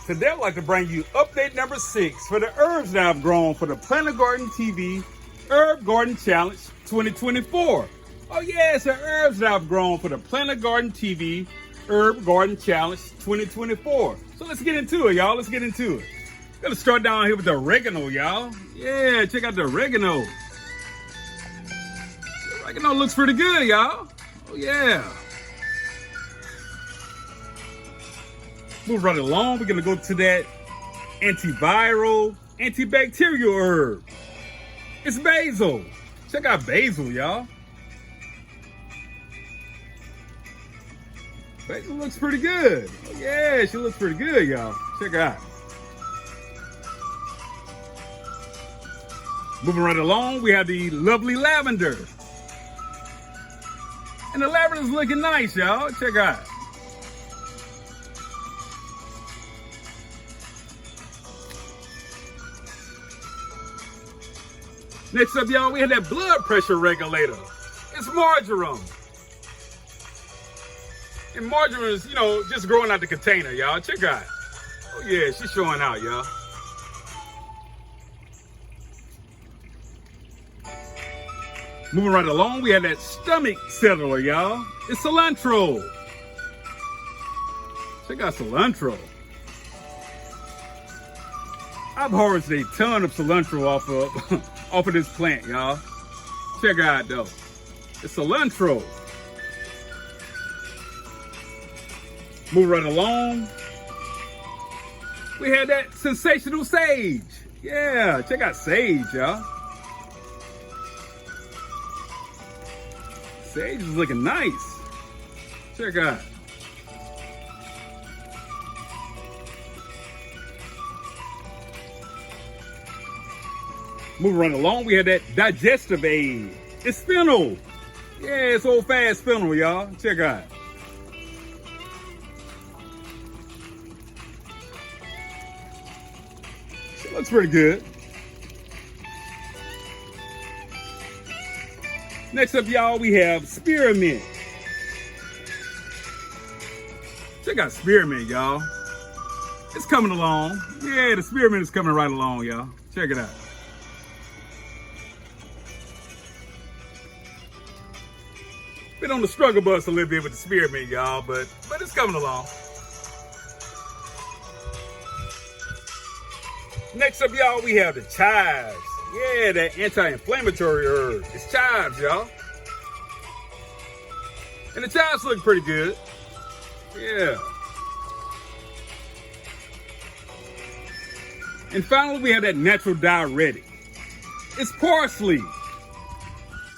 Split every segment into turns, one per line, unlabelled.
Today I'd like to bring you update number 6 for the herbs that I've grown for the Planet Garden TV Herb Garden Challenge 2024. Oh yeah, it's the herbs that I've grown for the Planet Garden TV Herb Garden Challenge 2024. So let's get into it, y'all. Let's get into it. Gonna start down here with the oregano, y'all. Yeah, check out the oregano. The oregano looks pretty good, y'all. Oh yeah. Move right along. We're gonna go to that antiviral, antibacterial herb. It's basil. Check out basil, y'all. Basil looks pretty good. Oh yeah, she looks pretty good, y'all. Check her out. Moving right along, we have the lovely lavender. And the lavender's looking nice, y'all. Check out. Next up, y'all, we have that blood pressure regulator. It's marjoram. And marjoram is, just growing out the container, y'all. Check out. Oh yeah, she's showing out, y'all. Moving right along, we have that stomach settler, y'all. It's cilantro. Check out cilantro. I've harvested a ton of cilantro off of this plant, y'all. Check out though. It's cilantro. Move right along. We had that sensational sage. Yeah, check out sage, y'all. Sage is looking nice. Check out. Moving right along, we have that digestive aid. It's fennel. Yeah, it's old-fashioned fennel, y'all. Check out. It looks pretty good. Next up, y'all, we have spearmint. Check out spearmint, y'all. It's coming along. Yeah, the spearmint is coming right along, y'all. Check it out. Been on the struggle bus a little bit with the spearmint, y'all, but it's coming along. Next up, y'all, we have the chives. Yeah, that anti-inflammatory herb. It's chives, y'all. And the chives look pretty good. Yeah. And finally, we have that natural diuretic. It's parsley.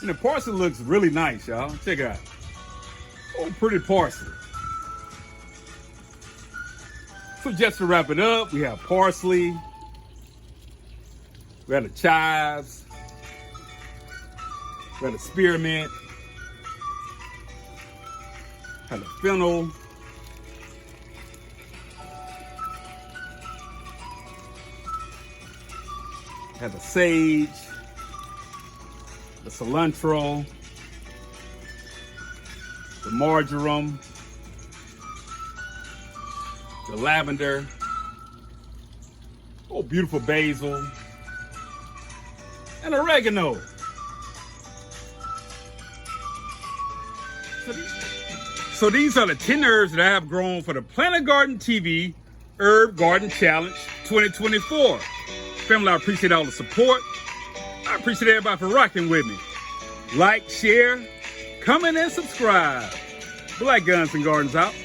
And the parsley looks really nice, y'all. Check it out. Oh, pretty parsley. So just to wrap it up, we have parsley. We have the chives. We have the spearmint. We have the fennel. We have the sage. The cilantro, the marjoram, the lavender, oh, beautiful basil, and oregano. So these are the 10 herbs that I have grown for the Planet Garden TV Herb Garden Challenge 2024. Family, I appreciate all the support. I appreciate everybody for rocking with me. Like, share, comment, and subscribe. Black Guns and Gardens out.